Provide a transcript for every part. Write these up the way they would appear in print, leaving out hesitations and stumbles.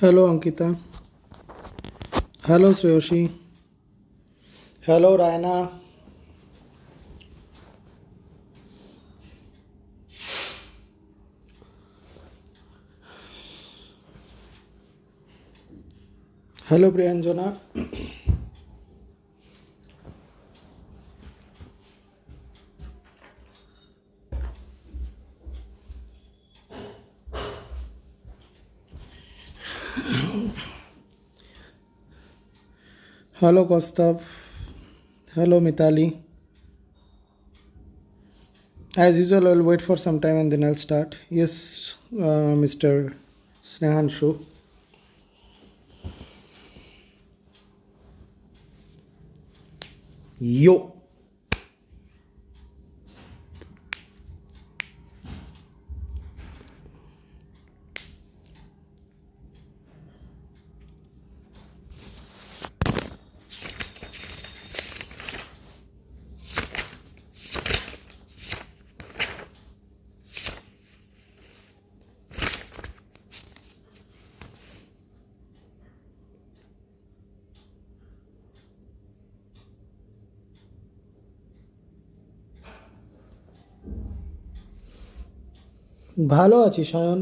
Hello Ankita. Hello Shreyoshi. Hello Raina. Hello Priyanjana. Hello Kostav. Hello Mitali. As usual, I'll wait for some time and then I'll start. Yes, Mr. Snehanshu. Yo. ভালো আছি সায়ন।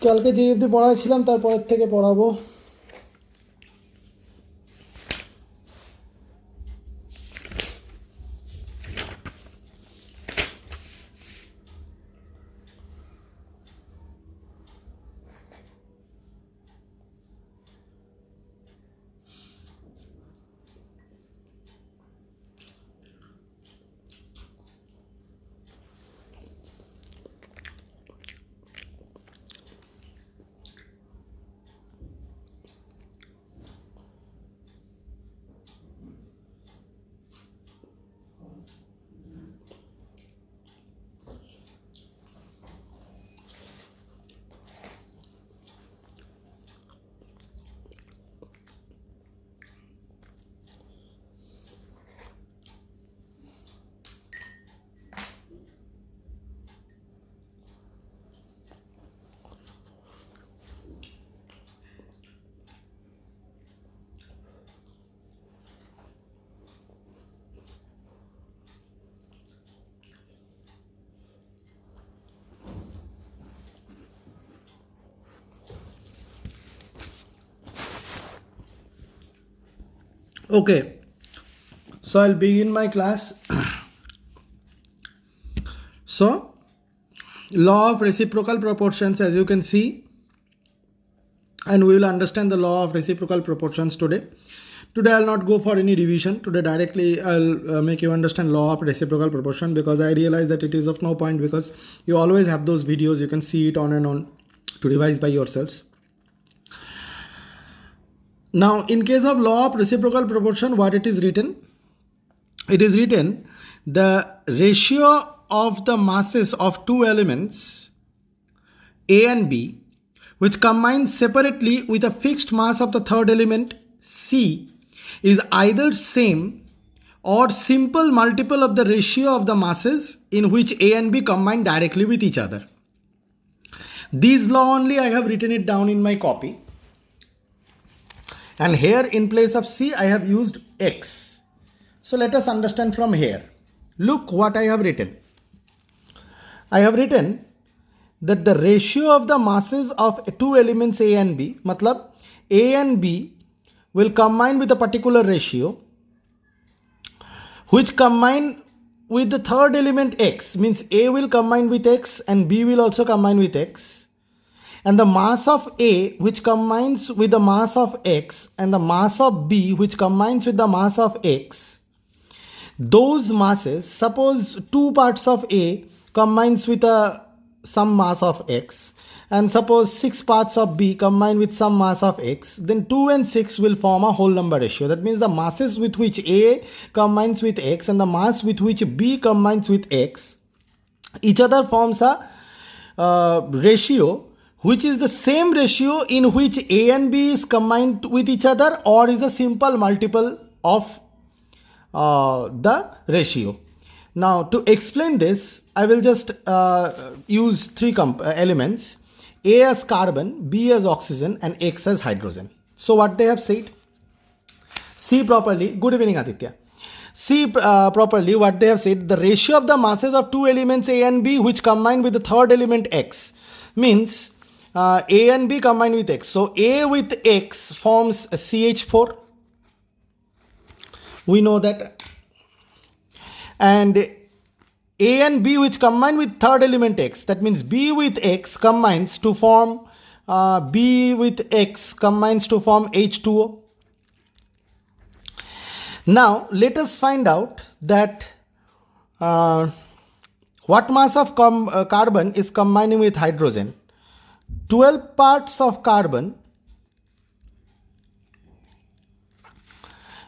কালকে যে অবধি পড়াইছিলাম তারপরের থেকে পড়াবো। Okay, so I'll begin my class. So, law of reciprocal proportions, as you can see, and we will understand the law of reciprocal proportions today. Today I'll not go for any revision. Today directly I'll make you understand law of reciprocal proportion, because I realize that it is of no point, because you always have those videos, you can see it on and on to revise by yourselves. Now, in case of law of reciprocal proportion, what it is written? It is written the ratio of the masses of two elements A and B, which combine separately with a fixed mass of the third element C, is either same or simple multiple of the ratio of the masses in which A and B combine directly with each other. This law only I have written it down in my copy. And here in place of C, I have used X. So let us understand from here. Look what I have written. I have written that the ratio of the masses of two elements A and B, matlab A and B will combine with a particular ratio which combine with the third element X, means A will combine with X and B will also combine with X. And the mass of A which combines with the mass of X and the mass of B which combines with the mass of X, those masses, suppose two parts of A combines with some mass of X, and suppose 6 parts of B combine with some mass of X, then 2 and 6 will form a whole number ratio. That means the masses with which A combines with X and the mass with which B combines with X, each other forms a ratio which is the same ratio in which A and B is combined with each other or is a simple multiple of the ratio. Now to explain this, I will just use three elements: A as carbon, B as oxygen and X as hydrogen. So what they have said, see properly. Good evening Aditya. See properly what they have said. The ratio of the masses of two elements A and B which combine with the third element X, means A and B combine with X. So A with X forms a CH4. We know that. And A and B which combine with third element X, that means B with X combines to form B with X combines to form H2O. Now let us find out that what mass of carbon is combining with hydrogen. 12 parts of carbon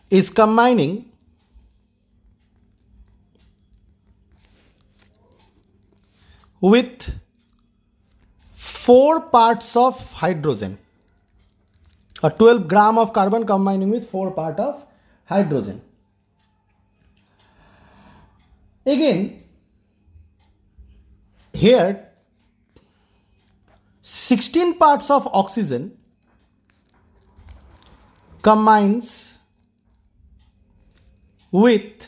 is combining with 4 parts of hydrogen, or 12 gram of carbon combining with 4 parts of hydrogen. Again, here 16 parts of oxygen combines with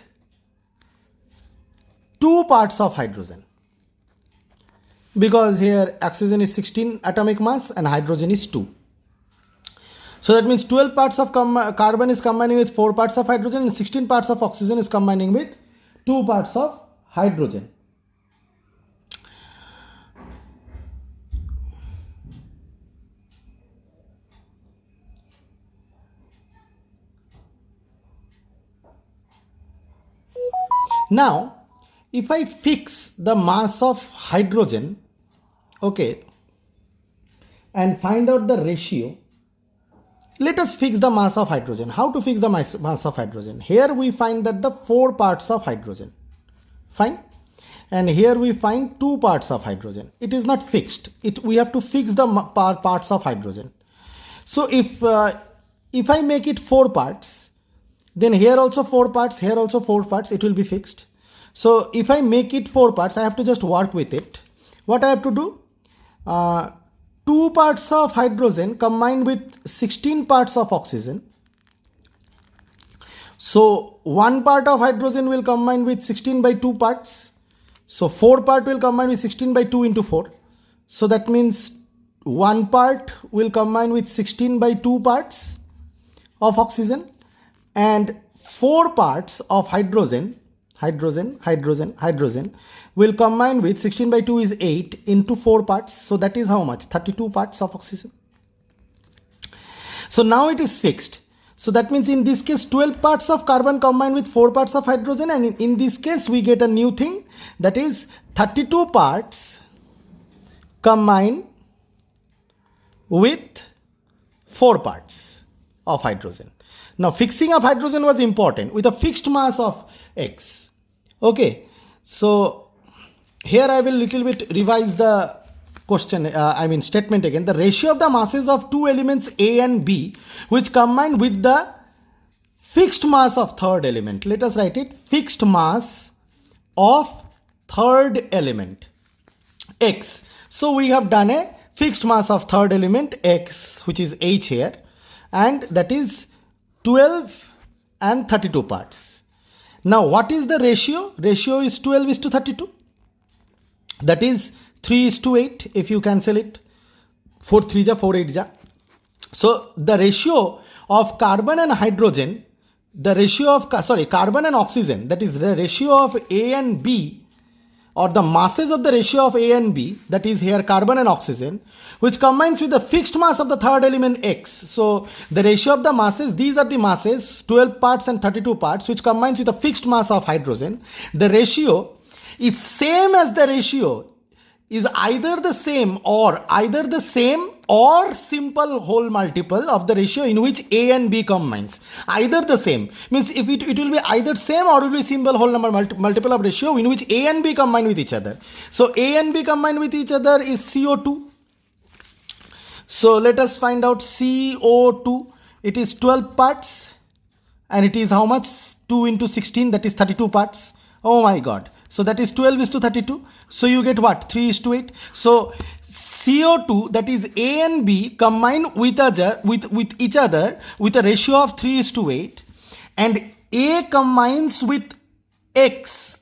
2 parts of hydrogen, because here oxygen is 16 atomic mass and hydrogen is 2. So that means 12 parts of carbon is combining with 4 parts of hydrogen and 16 parts of oxygen is combining with 2 parts of hydrogen. Now, if I fix the mass of hydrogen, okay, and find out the ratio, let us fix the mass of hydrogen. How to fix the mass of hydrogen? Here we find that the 4 parts of hydrogen, fine, and here we find 2 parts of hydrogen. It is not fixed. We have to fix the parts of hydrogen. So if I make it 4 parts, then here also 4 parts, here also 4 parts, it will be fixed. So if I make it 4 parts, I have to just work with it. What I have to do? 2 parts of hydrogen combined with 16 parts of oxygen. So 1 part of hydrogen will combine with 16 by 2 parts. So 4 part will combine with 16 by 2 into 4. So that means 1 part will combine with 16 by 2 parts of oxygen, and 4 parts of hydrogen will combine with 16 by 2 is 8 into 4 parts. So that is how much? 32 parts of oxygen. So now it is fixed. So that means in this case 12 parts of carbon combined with 4 parts of hydrogen, and in this case we get a new thing, that is 32 parts combined with 4 parts of hydrogen. Now fixing of hydrogen was important with a fixed mass of X. Okay, so here I will little bit revise the question, statement again. The ratio of the masses of two elements A and B which combine with the fixed mass of third element. Let us write it. Fixed mass of third element X. So we have done a fixed mass of third element X, which is H here. and that is 12 and 32 parts. Now what is the ratio? Ratio is 12 is to 32. That is 3 is to 8 if you cancel it. 4 3 ja, 4 8 ja. So the ratio of carbon and hydrogen, the ratio of carbon and oxygen, that is the ratio of A and B, or the masses of the ratio of A and B, that is here carbon and oxygen, which combines with the fixed mass of the third element X. So the ratio of the masses, these are the masses, 12 parts and 32 parts, which combines with the fixed mass of hydrogen. The ratio is same as the ratio is either the same or simple whole multiple of the ratio in which A and B combines. Either the same means if it will be either same or it will be simple whole number multiple of ratio in which A and B combine with each other. So A and B combined with each other is CO2. So let us find out CO2. It is 12 parts and it is how much? 2 into 16, that is 32 parts. Oh my god. So that is 12 is to 32. So you get what? 3 is to 8. So CO2, that is A and B combined with each other with a ratio of 3 is to 8, and A combines with X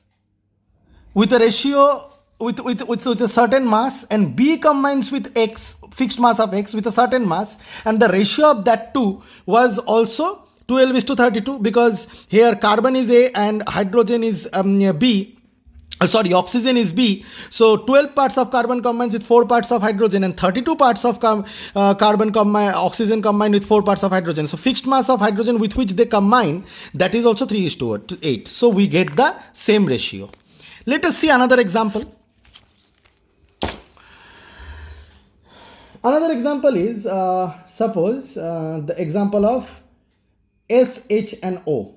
with a ratio with a certain mass, and B combines with X, fixed mass of X, with a certain mass, and the ratio of that two was also 12 is to 32, because here carbon is A and hydrogen is B. Oxygen is B. So 12 parts of carbon combines with 4 parts of hydrogen, and 32 parts of oxygen combined with 4 parts of hydrogen. So fixed mass of hydrogen with which they combine, that is also 3 is to 8. So we get the same ratio. Let us see another example. Another example is suppose the example of SH and O.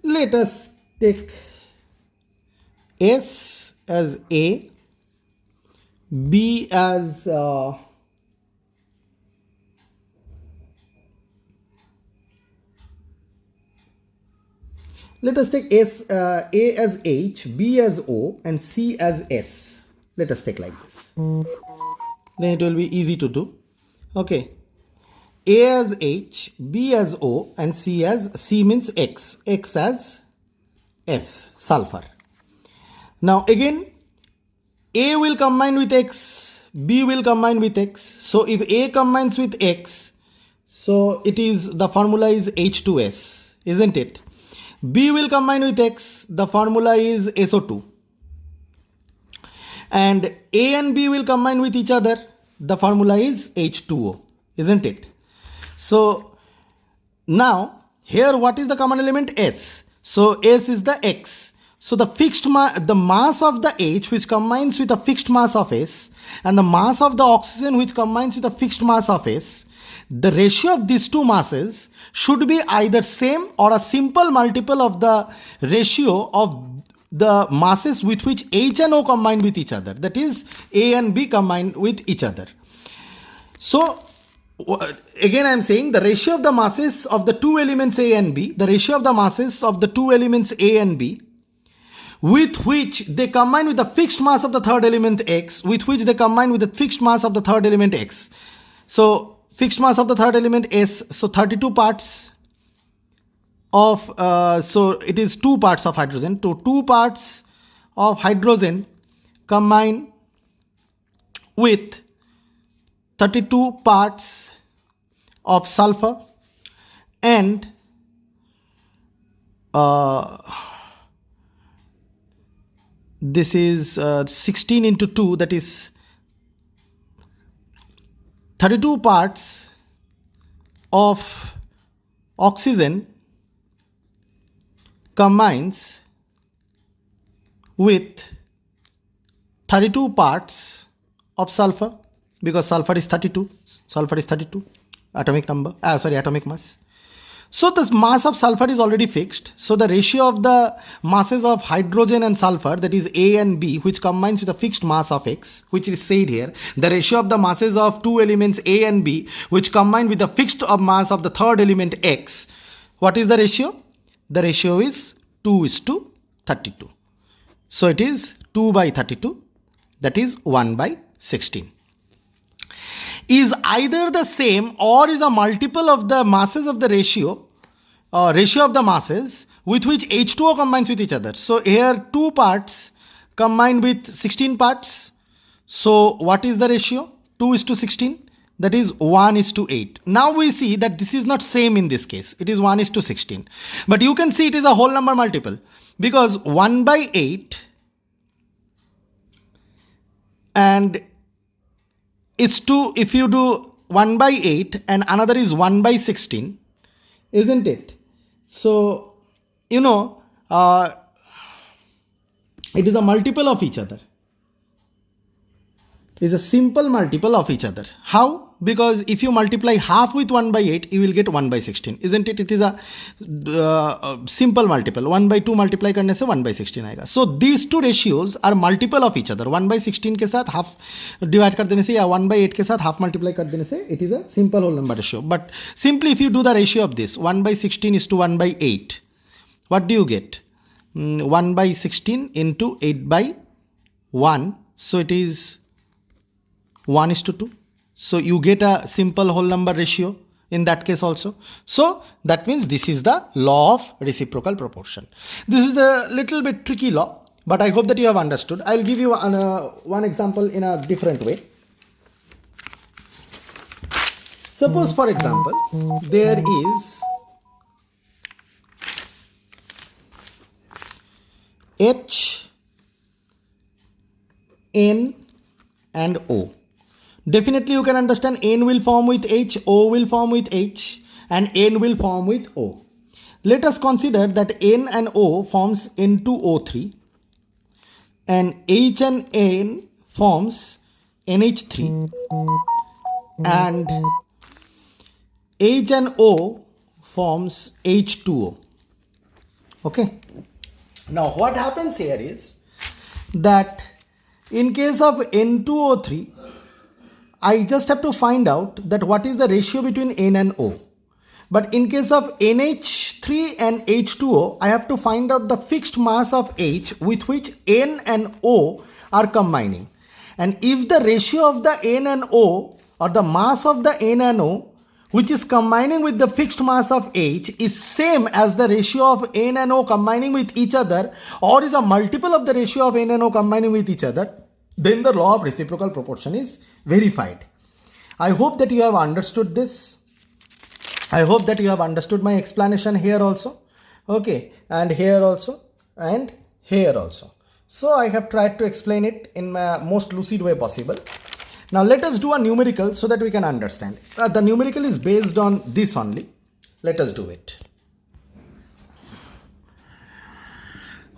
Let us take S as A, B as let us take A as H, B as O, and C as S. Let us take like this. Then it will be easy to do. Okay. A as H, B as O, and C means X. X as S, sulfur. Now again, A will combine with X, B will combine with X. So if A combines with X, so it is, the formula is H2S, isn't it? B will combine with X, the formula is SO2. And A and B will combine with each other, the formula is H2O, isn't it? So now here what is the common element? S. So S is the X. So the the mass of the H which combines with a fixed mass of S, and the mass of the oxygen which combines with a fixed mass of S, the ratio of these two masses should be either same or a simple multiple of the ratio of the masses with which H and O combine with each other. That is A and B combine with each other. So again I am saying the ratio of the masses of the two elements A and B, the ratio of the masses of the two elements A and B, with which they combine with the fixed mass of the third element X, with which they combine with the fixed mass of the third element X. So fixed mass of the third element S, so 32 parts of, so it is 2 parts of hydrogen. So 2 parts of hydrogen combine with 32 parts of sulfur, and this is 16 into 2, that is 32 parts of oxygen combines with 32 parts of sulfur, because sulfur is 32 atomic number, atomic mass. So the mass of sulfur is already fixed. So the ratio of the masses of hydrogen and sulfur, that is A and B, which combines with a fixed mass of X, which is said here, the ratio of the masses of two elements A and B, which combine with the fixed mass of the third element X. What is the ratio? The ratio is 2 is to 32. So it is 2 by 32. that is 1 by 16, is either the same or is a multiple of the masses of the ratio of the masses with which H2O combines with each other. So here 2 parts combined with 16 parts. So what is the ratio? 2:16. That is 1:8. Now we see that this is not same in this case. It is 1:16. But you can see it is a whole number multiple, because 1 by 8 and is 2, if you do 1 by 8 and another is 1 by 16, isn't it? So, it is a multiple of each other. Is a simple multiple of each other. How? Because if you multiply half with 1 by 8, you will get 1 by 16. Isn't it? It is a simple multiple. 1 by 2 multiply करने से 1 by 16 आएगा. So these two ratios are multiple of each other. 1 by 16 के साथ half divide कर देने से या 1 by 8 के साथ half multiply कर देने से it is a simple whole number ratio. But simply if you do the ratio of this, 1 by 16 is to 1 by 8. What do you get? 1 by 16 into 8 by 1. So it is 1:2. So you get a simple whole number ratio in that case also. So that means this is the law of reciprocal proportion. This is a little bit tricky law, but I hope that you have understood. I will give you one example in a different way. Suppose, for example, there is H, N and O. Definitely you can understand N will form with H, O will form with H and N will form with O. Let us consider that N and O forms N2O3 and H and N forms NH3 and H and O forms H2O. Okay. Now what happens here is that in case of N2O3, I just have to find out that what is the ratio between N and O. But in case of NH3 and H2O, I have to find out the fixed mass of H with which N and O are combining. And if the ratio of the N and O, or the mass of the N and O, which is combining with the fixed mass of H, is same as the ratio of N and O combining with each other, or is a multiple of the ratio of N and O combining with each other, then the law of reciprocal proportion is verified. I hope that you have understood this. I hope that you have understood my explanation here also. Okay, and here also, and here also. So I have tried to explain it in my most lucid way possible. Now let us do a numerical so that we can understand. The numerical is based on this only. Let us do it.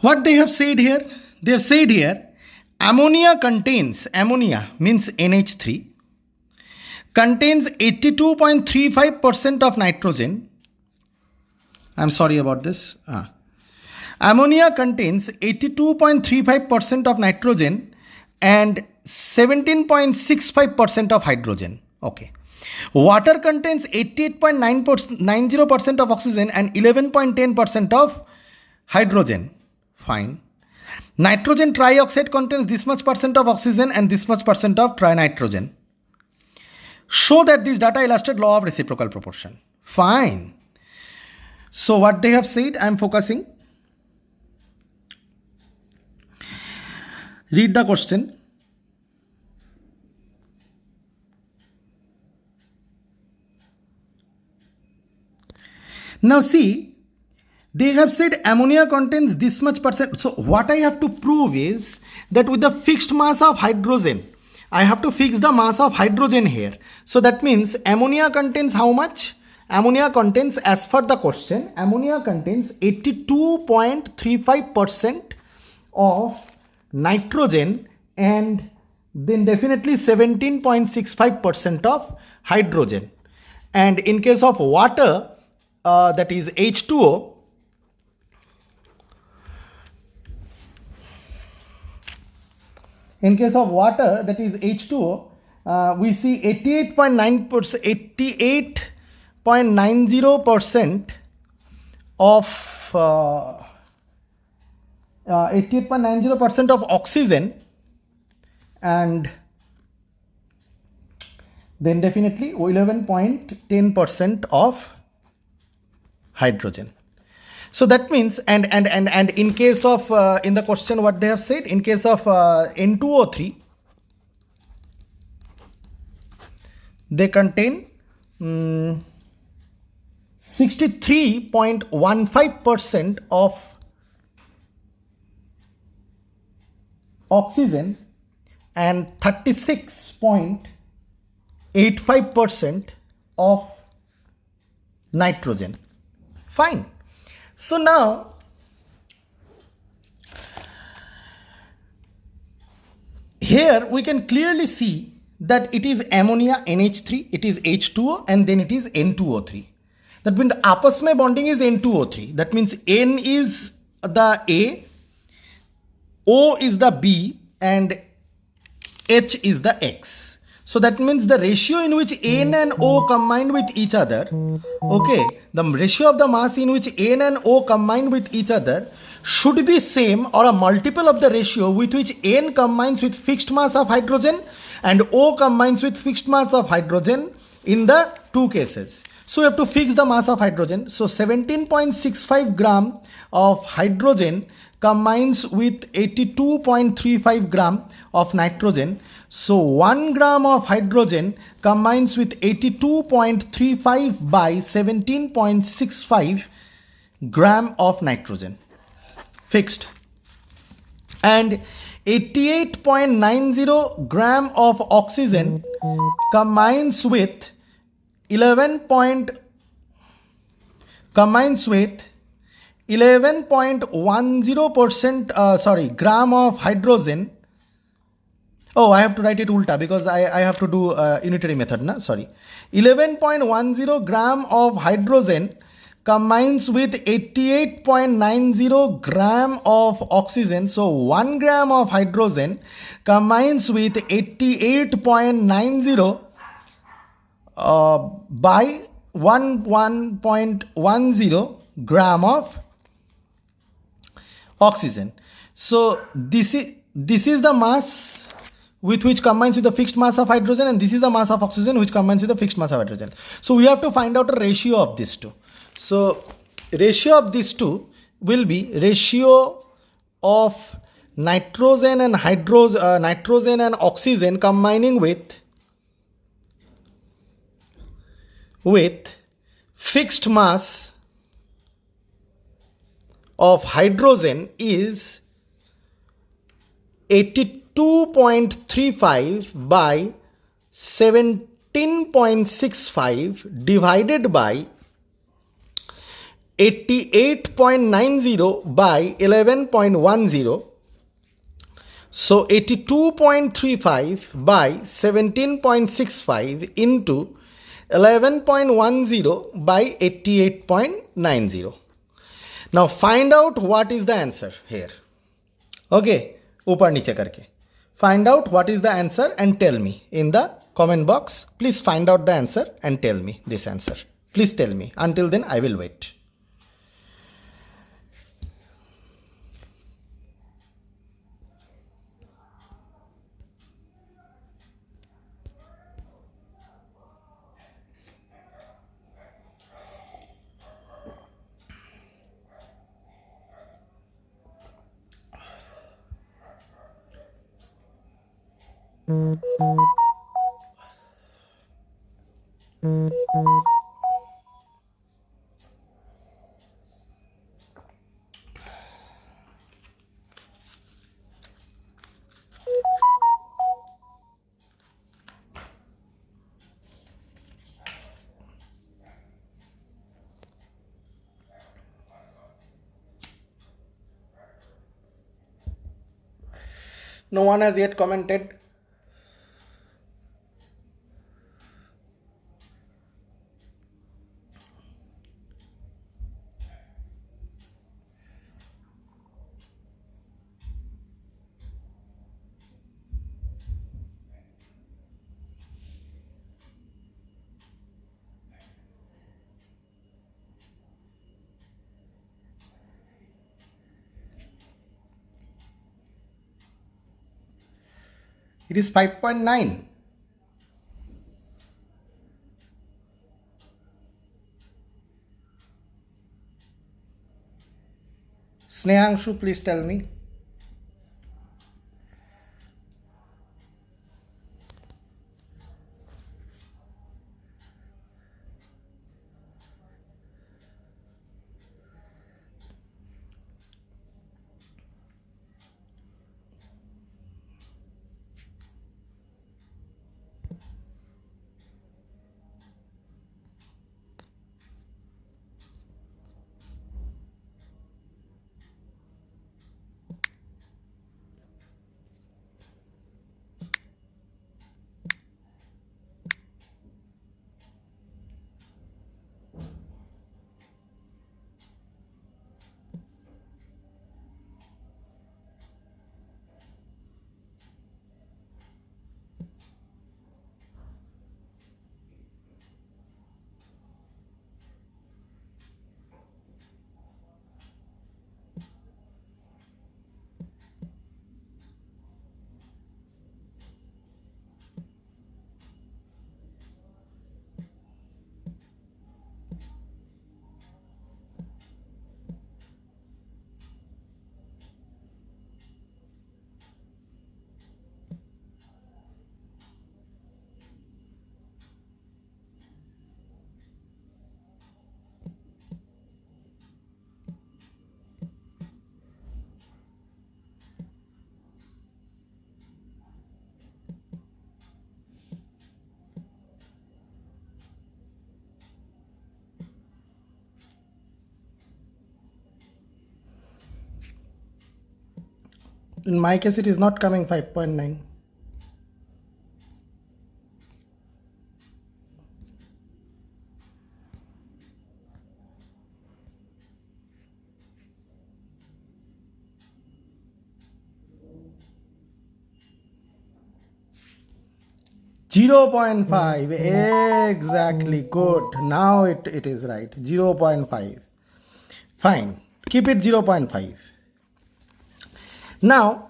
What they have said here? They have said here, ammonia means NH3, contains 82.35% of nitrogen. I'm sorry about this. Ammonia contains 82.35% of nitrogen and 17.65% of hydrogen. Okay. Water contains 88.90% of oxygen and 11.10% of hydrogen. Fine. Nitrogen trioxide contains this much percent of oxygen and this much percent of trinitrogen. Show that this data illustrate law of reciprocal proportion. Fine. So what they have said, I am focusing. Read the question. Now see, they have said ammonia contains this much percent. So what I have to prove is that with the fixed mass of hydrogen, I have to fix the mass of hydrogen here. So that means ammonia contains how much? Ammonia contains, as per the question, ammonia contains 82.35% of nitrogen and then definitely 17.65% of hydrogen. And in case of water, that is H2O, in case of water, that is H2O, we see 88.90% of 88.90% of oxygen and then definitely 11.10% of hydrogen. So that means, and in case of in the question what they have said, in case of N2O3, they contain 63.15% of oxygen and 36.85% of nitrogen. Fine. So now here we can clearly see that it is ammonia NH3, it is H2O, and then it is N2O3. That means the आपस में bonding is N2O3. That means N is the A, O is the B, and H is the X. So that means the ratio in which N and O combine with each other, okay, the ratio of the mass in which N and O combine with each other should be same or a multiple of the ratio with which N combines with fixed mass of hydrogen and O combines with fixed mass of hydrogen in the two cases. So we have to fix the mass of hydrogen. So 17.65 gram of hydrogen combines with 82.35 gram of nitrogen. So 1 gram of hydrogen combines with 82.35 by 17.65 gram of nitrogen fixed, and 88.90 gram of oxygen combines with 11.10% gram of hydrogen. Oh, I have to write it ulta because I have to do unitary method, na? Sorry. 11.10 gram of hydrogen combines with 88.90 gram of oxygen. So 1 gram of hydrogen combines with 88.90 by 1.10 gram of oxygen. So this is the mass with which combines with the fixed mass of hydrogen, and this is the mass of oxygen which combines with the fixed mass of hydrogen. So we have to find out a ratio of these two. So ratio of these two will be ratio of nitrogen and nitrogen and oxygen combining with fixed mass of hydrogen is 82.35 by 17.65 divided by 88.90 by 11.10. So 82.35 by 17.65 into 11.10 by 88.90. Now find out what is the answer here. Okay, ऊपर नीचे करके find out what is the answer and tell me in the comment box. Please find out the answer and tell me this answer. Please tell me. Until then I will wait. No one has yet commented. It is 5.9. Snehangshu, please tell me. In my case, it is not coming 5.9. Zero 0.5, exactly, good. Now it is right. 0.5. Fine. Keep it 0.5. Now,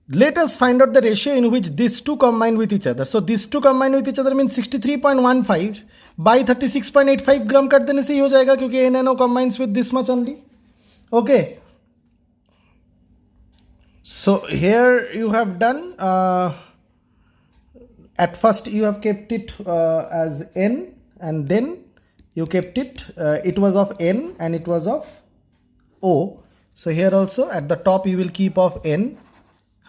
let us find out the ratio in which these two combine with each other. So, these two combine with each other means 63.15 by 36.85 gram कर देने से ही हो जाएगा क्योंकि NaNO combines with this much only. Okay. So, here you have done, at first you have kept it as N and then you kept it, it was of N and it was of O. So here also at the top you will keep of N.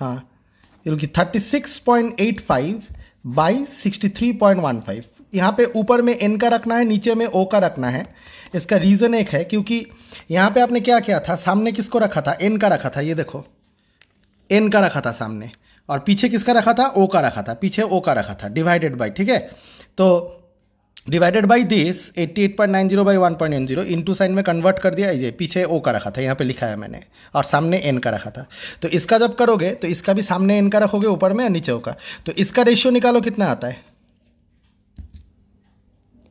You will keep 36.85 by 63.15. यहाँ पे ऊपर में N का रखना है, नीचे में O का रखना है. इसका रीज़न एक है क्योंकि यहाँ पे आपने क्या किया था, सामने किसको रखा था, N का रखा था, ये देखो N का रखा था सामने, और पीछे किसका रखा था, O का रखा था, पीछे O का रखा था, डिवाइडेड बाई, ठीक है. तो divided by this 88.90 by 1.90 into sine में कन्वर्ट कर दिया. ये पीछे O का रखा था, यहाँ पे लिखा है मैंने, और सामने N का रखा था. तो इसका जब करोगे तो इसका भी सामने N का रखोगे, ऊपर में और नीचे O का. तो इसका रेशियो निकालो कितना आता है.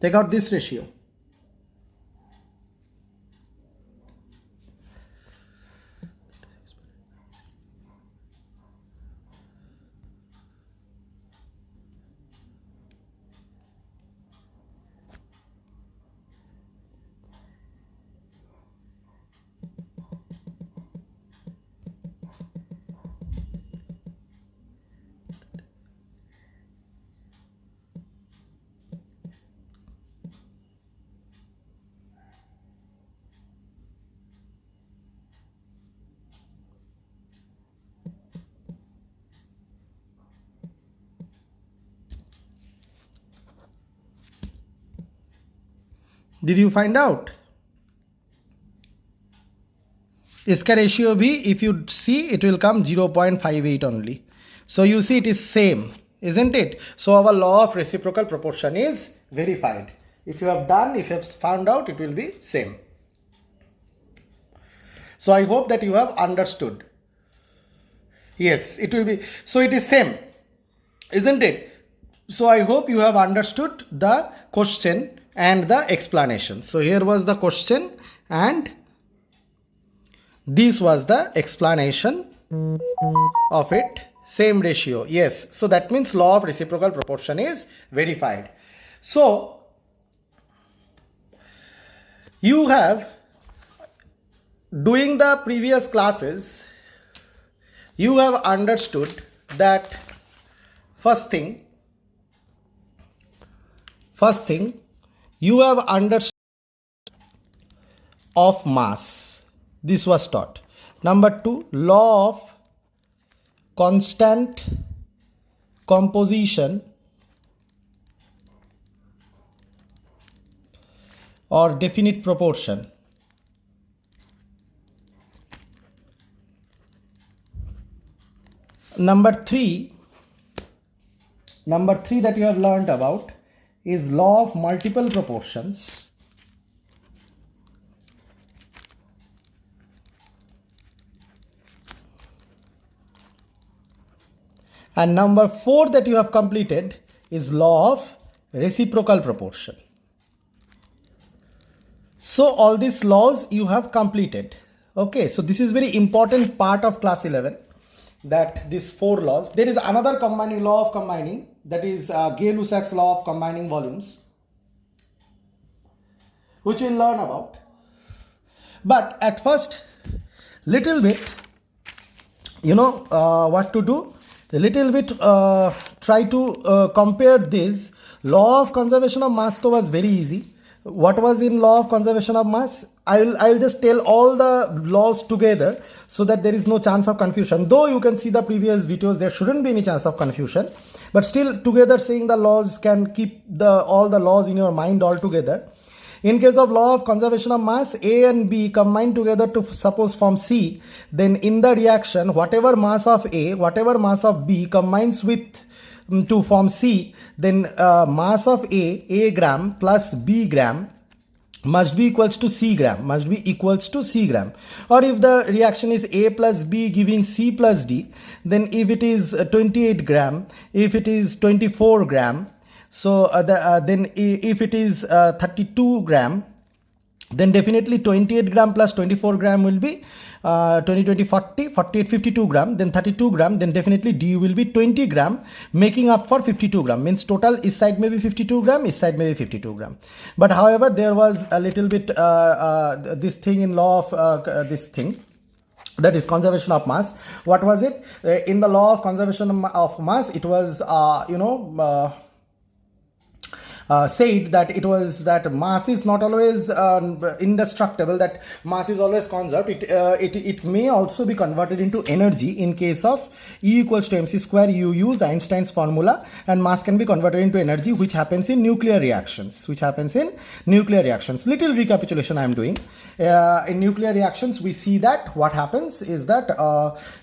Take out this ratio. Did you find out? इसका रेशियो भी if you see it will come 0.58 only. So you see it is same, isn't it? So our law of reciprocal proportion is verified. If you have done, if you have found out, it will be same. So I hope that you have understood. Yes, it will be. So it is same, isn't it? So I hope you have understood the question and the explanation. So here was the question and this was the explanation of it. Same ratio, yes. So that means law of reciprocal proportion is verified. So you have, doing the previous classes, you have understood that first thing you have understood of mass. This was taught. Number 2, law of constant composition or definite proportion. Number three that you have learned about is law of multiple proportions. And number 4 that you have completed is law of reciprocal proportion. So all these laws you have completed. Okay, so this is very important part of class 11, that these 4 laws. There is another combining law of combining, that is Gay-Lussac's law of combining volumes, which we'll learn about. But at first, little bit, what to do? A little bit try to compare this. Law of conservation of mass was very easy. What was in law of conservation of mass? I'll just tell all the laws together so that there is no chance of confusion. Though you can see the previous videos, there shouldn't be any chance of confusion. But still, together saying the laws can keep all the laws in your mind all together. In case of law of conservation of mass, A and B combine together to suppose form C. Then in the reaction, whatever mass of A, whatever mass of B combines with to form C, then mass of A gram plus B gram must be equals to C gram, Or if the reaction is A plus B giving C plus D, then if it is 28 gram, if it is 24 gram, so then if it is 32 gram, then definitely 28 gram plus 24 gram will be 40, 48, 52 gram, then 32 gram, then definitely D will be 20 gram, making up for 52 gram. Means total each side may be 52 gram, each side may be 52 gram. But however, there was a little bit this thing in law of this thing, that is conservation of mass. What was it? In the law of conservation of mass, it was said that it was that mass is not always indestructible, that mass is always conserved. It may also be converted into energy in case of E equals to mc square. You use Einstein's formula, and mass can be converted into energy, which happens in nuclear reactions. Little recapitulation I am doing. In nuclear reactions, we see that what happens is that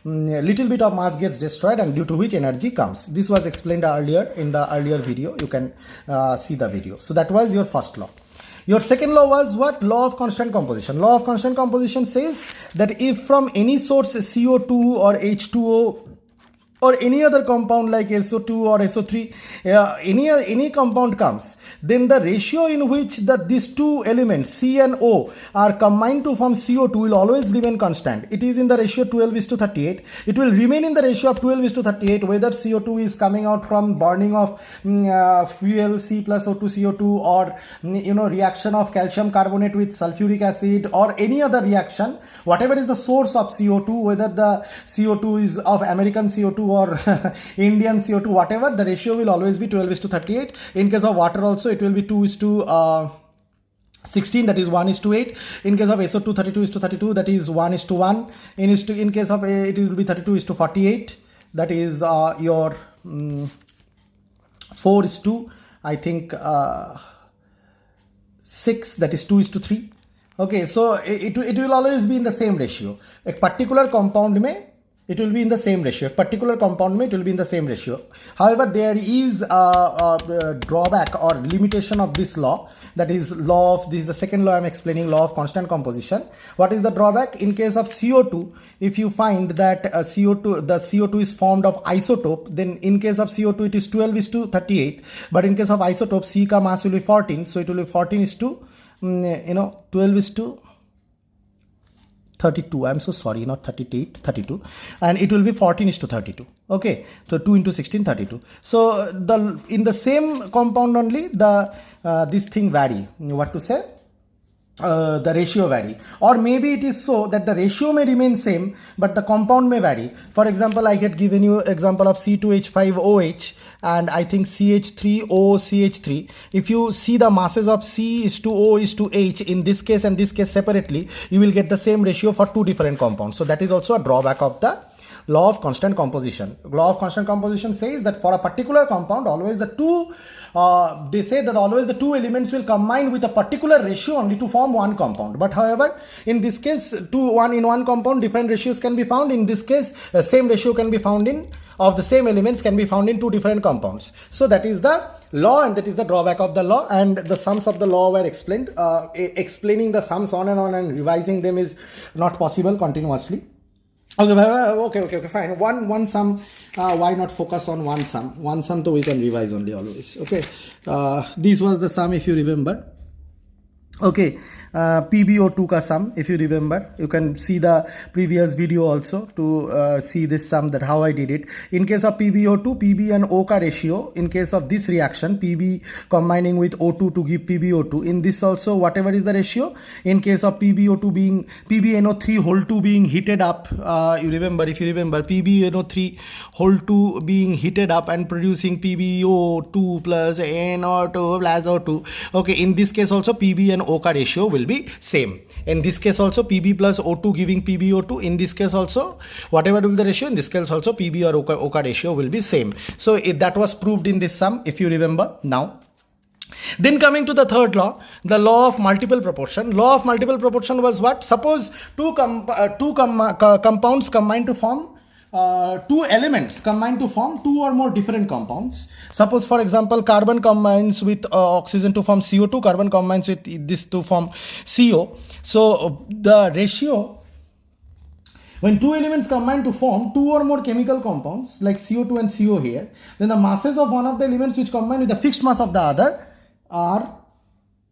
little bit of mass gets destroyed, and due to which energy comes. This was explained earlier in the earlier video. You can see the video. So that was your first law. Your second law was what? Law of constant composition. Law of constant composition says that if from any source CO2 or H2O or any other compound like SO2 or SO3, any compound comes, then the ratio in which these two elements C and O are combined to form CO2 will always remain constant. It is in the ratio 12:38. It will remain in the ratio of 12:38 whether CO2 is coming out from burning of fuel C plus O2 CO2, or reaction of calcium carbonate with sulfuric acid, or any other reaction. Whatever is the source of CO2, whether the CO2 is of American CO2 or Indian CO2, whatever, the ratio will always be 12:38. In case of water also, it will be 2:16, that is 1:8. In case of SO2, 32:32, that is 1:1. In case of it will be 32:48, that is your 4:6, that is 2:3. Okay, so it will always be in the same ratio. A particular compound may it will be in the same ratio. Particular compound may it will be in the same ratio. However, there is a drawback or limitation of this law. That is law of, this is the second law I am explaining, law of constant composition. What is the drawback? In case of CO2, if you find that the CO2 is formed of isotope, then in case of CO2 it is 12:38. But in case of isotope, C ka mass will be 14. So it will be 14:12:38. 32. I'm so sorry, not 38, 32. And it will be 14:32. Okay, so 2 into 16, 32. So in the same compound only this thing vary. What to say? The ratio vary, or maybe it is so that the ratio may remain same but the compound may vary. For example, I had given you example of C2H5OH and I think CH3OCH3. If you see the masses of C is to O is to H in this case and this case separately, you will get the same ratio for two different compounds. So that is also a drawback of the law of constant composition. Law of constant composition says that for a particular compound, always they say that always the two elements will combine with a particular ratio only to form one compound. But however, in this case, in one compound, different ratios can be found. In this case, same ratio can be found of the same elements can be found in two different compounds. So that is the law and that is the drawback of the law, and the sums of the law were explained. Explaining the sums on and revising them is not possible continuously. Okay, fine. One sum, why not focus on one sum? One sum though we can revise only always. Okay, this was the sum if you remember. Okay, PbO2 ka sum, if you remember, you can see the previous video also to see this sum, that how I did it. In case of PbO2, Pb and O ka ratio, in case of this reaction, Pb combining with O2 to give PbO2, in this also whatever is the ratio, in case of PbO2 being PbNO3 whole 2 being heated up, if you remember PbNO3 whole 2 being heated up and producing PbO2 plus NO2 plus O2. Okay, in this case also Pb and O ka ratio will be same. In this case also Pb plus O2 giving PbO2. In this case also whatever will be the ratio, in this case also Pb or O ka ratio will be same. So that was proved in this sum if you remember now. Then coming to the third law, the law of multiple proportion. Law of multiple proportion was what? Suppose two compounds combine to form two elements combine to form two or more different compounds. Suppose for example carbon combines with oxygen to form CO2, carbon combines with this to form CO. So the ratio, when two elements combine to form two or more chemical compounds like CO2 and CO here, then the masses of one of the elements which combine with the fixed mass of the other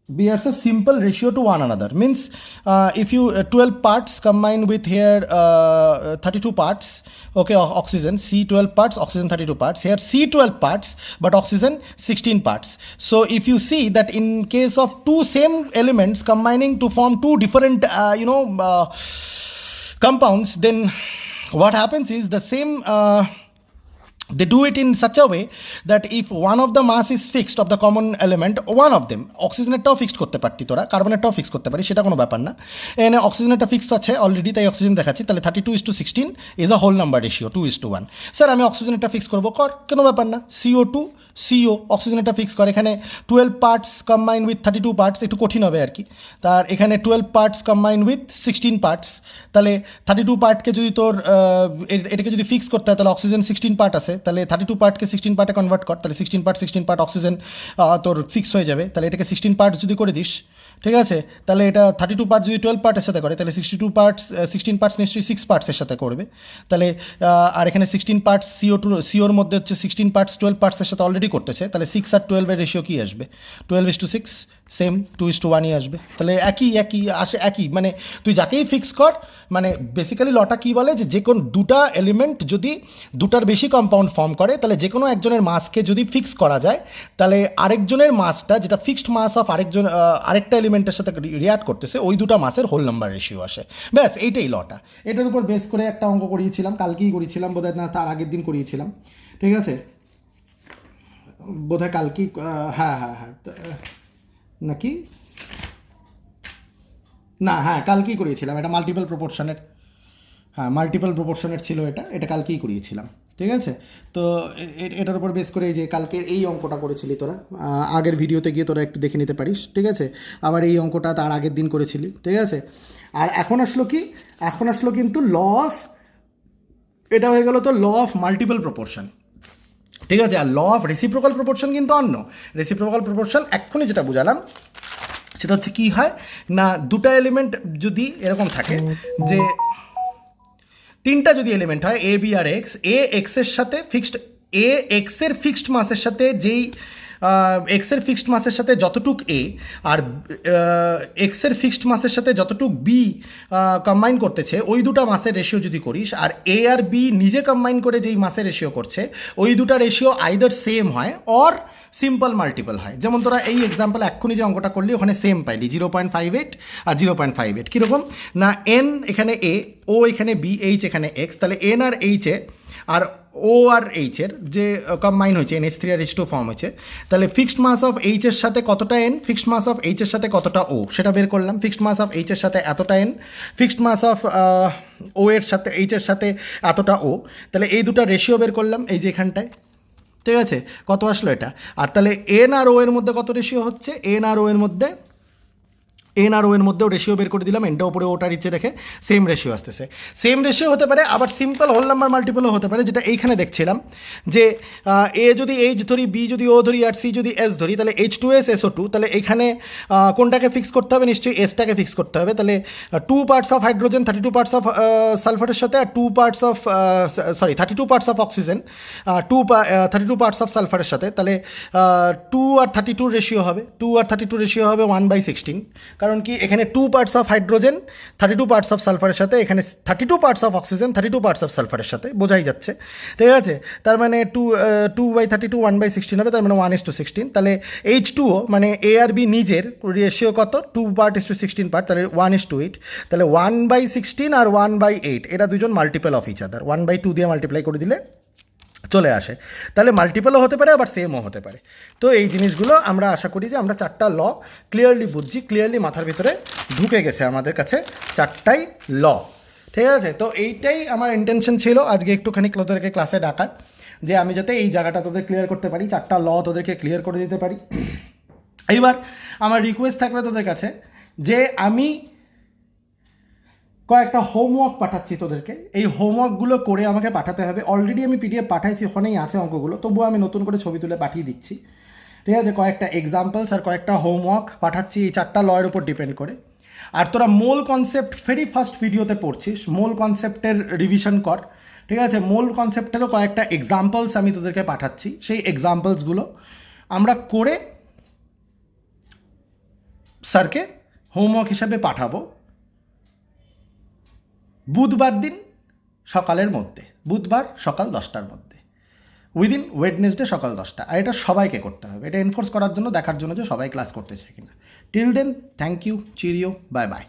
bears a simple ratio to one another. Means if you 12 parts combine with here 32 parts, okay, oxygen, C12 parts, oxygen 32 parts, here C12 parts but oxygen 16 parts. So if you see that in case of two same elements combining to form two different compounds, then what happens is the same they do it in such a way that if one of the mass is fixed of the common element, one of them, অক্সিজেনেরটাও fixed করতে পারতি তোরা, কার্বনেরটাও fix করতে পারি, সেটা কোনো ব্যাপার না। এখানে অক্সিজেনেরটা ফিক্স আছে অলরেডি, তাই অক্সিজেন দেখাচ্ছি, তাহলে 32:16 is a whole number ratio 2:1। Sir আমি অক্সিজেনেরটা ফিক্স করবো, কর, কোনো ব্যাপার না। CO2 CO অক্সিজেনেরটা ফিক্স করে, এখানে 12 পার্টস কম্বাইন উইথ 32 পার্টস, একটু কঠিন হবে আর কি। তার এখানে 12 পার্টস কম্বাইন উইথ 16 পার্টস, তাহলে 32 পার্টকে যদি তোর এটাকে যদি ফিক্স করতে হয় তাহলে অক্সিজেন 16 পার্ট আছে, তাহলে 32 পার্টকে 16 পার্টে কনভার্ট কর, তাহলে 16 পার্ট অক্সিজেন তোর ফিক্স হয়ে যাবে। তাহলে এটাকে 16 পার্টস যদি করে দিস, ঠিক আছে, তাহলে এটা 32 পার্ট যদি 12 পার্টের সাথে করে তাহলে 16 পার্টস নিশ্চয়ই 6 পার্টসের সাথে করবে। তাহলে আর এখানে 16 পার্টস সিওর মধ্যে হচ্ছে 16 পার্টস 12 পার্টসের সাথে অলরেডি করতেছে, তাহলে 6 আর 12 এর রেশিও কি আসবে? 12:6 সেম 2:1ই আসবে। তাহলে একই মানে তুই যাকেই ফিক্স কর, মানে বেসিক্যালি লটা কী বলে যে কোনো দুটা এলিমেন্ট যদি দুটার বেশি কম্পাউন্ড ফর্ম করে, তাহলে যে কোনো একজনের মাসকে যদি ফিক্স করা যায়, তাহলে আরেকজনের মাসটা যেটা ফিক্সড মাস অফ আরেকটা এলিমেন্টের সাথে রিয়াক্ট করতেছে, ওই দুটা মাসের হোল নাম্বার রেশিও আসে। ব্যাস এইটাই লটা। এটার উপর বেস করে একটা অঙ্ক করিয়েছিলাম, কালকেই করিয়েছিলাম বোধহয়, না তার আগের দিন করিয়েছিলাম, ঠিক আছে, বোধহয় কালকেই, হ্যাঁ নাকি না, হ্যাঁ কালকেই করিয়েছিলাম। এটা মাল্টিপল প্রপোর্শনের ছিল, এটা কালকেই করিয়েছিলাম, ঠিক আছে। তো এটার উপর বেস করে যে কালকে এই অঙ্কটা করেছিলি তোরা, আগের ভিডিওতে গিয়ে তোরা একটু দেখে নিতে পারিস, ঠিক আছে। আবার এই অঙ্কটা তার আগের দিন করেছিলি, ঠিক আছে। আর এখন আসলো কিন্তু ল অফ, এটা হয়ে গেল তো ল অফ মাল্টিপল প্রপোর্শন, ঠিক আছে। আর ল অফ রেসিপ্রোকাল প্রপোর্শন কিন্তু অন্য। রেসিপ্রোকাল প্রপোর্শন এক্ষুনি যেটা বুঝালাম সেটা হচ্ছে কি হয় না, দুটা এলিমেন্ট যদি এরকম থাকে যে তিনটা যদি এলিমেন্ট হয় এ বি আর এক্স, এ এক্সের সাথে ফিক্সড, এ এক্সের ফিক্সড মাসের সাথে যেই এক্সের ফিক্সড মাসের সাথে যতটুক এ আর এক্সের ফিক্সড মাসের সাথে যতটুক বি কম্বাইন করতেছে ওই দুটা মাসের রেশিও যদি করিস, আর এ আর বি নিজে কম্বাইন করে যেই মাসের রেশিও করছে ওই দুটা রেশিও আইদার সেম হয় অর সিম্পল মাল্টিপল হয়। যেমন তোরা এই এক্সাম্পল এক্ষুনি যে অঙ্কটা করলি ওখানে সেম পাইলি 0.58 আর 0.58, কীরকম না এন এখানে এ, ও এখানে বি, এইচ এখানে এক্স, তাহলে এন আর এইচে আর ও আর এইচের যে কম্বাইন হয়েছে NH3 আর H2 ফর্ম হয়েছে, তাহলে ফিক্সড মাস অফ এইচের সাথে কতটা এন, ফিক্সড মাস অফ এইচের সাথে কতটা ও সেটা বের করলাম। ফিক্সড মাস অফ এইচের সাথে এতটা এন, ফিক্সড মাস অফ ও এর সাথে এইচের সাথে এতটা ও, তাহলে এই দুটা রেশিও বের করলাম এই যে এখানটায়, ঠিক আছে? কত আসলো এটা? আর তাহলে এন আর ও এর মধ্যে কত রেশিও হচ্ছে, এন আর ও এর মধ্যে মধ্যেও রেশিও বের করে দিলাম, এনটা উপরে ওটা নিচে রেখে সেম রেশিও আসতেছে। সেম রেশিও হতে পারে আবার সিম্পল হোল নাম্বার মাল্টিপলও হতে পারে, যেটা এইখানে দেখছিলাম যে এ যদি এইচ ধরি, বি যদি ও ধরি আর সি যদি এস ধরি, তাহলে H2S SO2, তাহলে এখানে কোনটাকে ফিক্স করতে হবে? নিশ্চয়ই এসটাকে ফিক্স করতে হবে। তাহলে 2 parts of hydrogen 32 parts of সালফারের সাথে আর 32 parts of oxygen 32 parts of সালফারের সাথে, তাহলে 2 আর 32 রেশিও হবে, 2 আর 32 রেশিও হবে 1/16, কারণ কি এখানে 2 parts of hydrogen 32 parts of সালফারের সাথে, এখানে 32 parts of oxygen 32 parts of সালফারের সাথে, বোঝাই যাচ্ছে, ঠিক আছে? তার মানে 2/32 1/16 হবে, তার মানে 1:16। তাহলে H2O মানে এ আর বি নিজের রেশিও কত? 2 পার্ট ইস টু 16 পার্ট, তাহলে 1:8, তাহলে 1/16 আর 1/8 এরা দুজন মাল্টিপল অফ ইচ আদার, 1/2 দিয়ে মাল্টিপ্লাই করে দিলে চলে আসে। তাহলে মাল্টিপলও হতে পারে আবার সেমও হতে পারে। তো এই জিনিসগুলো আমরা আশা করি যে আমরা 4টা ল ক্লিয়ারলি বুঝছি, ক্লিয়ারলি মাথার ভিতরে ঢুকে গেছে আমাদের কাছে 4টাই ল, ঠিক আছে? তো এইটাই আমার ইন্টেনশন ছিল আজকে একটুখানি তোদেরকে ক্লাসে ডাকার, যে আমি যাতে এই জায়গাটা তোদের ক্লিয়ার করতে পারি, 4টা ল তোদেরকে ক্লিয়ার করে দিতে পারি। এইবার আমার রিকোয়েস্ট থাকবে তোদের কাছে যে আমি কয়েকটা হোমওয়ার্ক পাঠাচ্ছি তোদেরকে, এই হোমওয়ার্কগুলো করে আমাকে পাঠাতে হবে। অলরেডি আমি PDF পাঠাইছি, ওখানেই আছে অঙ্কগুলো, তবুও আমি নতুন করে ছবি তুলে পাঠিয়ে দিচ্ছি, ঠিক আছে? কয়েকটা এক্সাম্পলস আর কয়েকটা হোমওয়ার্ক পাঠাচ্ছি এই 4টা লয়ের উপর ডিপেন্ড করে। আর তোরা মোল কনসেপ্ট ভেরি ফার্স্ট ভিডিওতে পড়ছিস, মোল কনসেপ্টের রিভিশন কর, ঠিক আছে? মোল কনসেপ্টেরও কয়েকটা এক্সাম্পলস আমি তোদেরকে পাঠাচ্ছি, সেই এক্সাম্পলসগুলো আমরা করে স্যারকে হোমওয়ার্ক হিসাবে পাঠাবো বুধবার দিন সকালের মধ্যে, বুধবার সকাল 10টার মধ্যে, উইদিন ওয়েডনেসডে সকাল 10টা। আর এটা সবাইকে করতে হবে, এটা এনফোর্স করার জন্য, দেখার জন্য যে সবাই ক্লাস করতেছে কিনা। Till then, thank you, cheerio, bye by.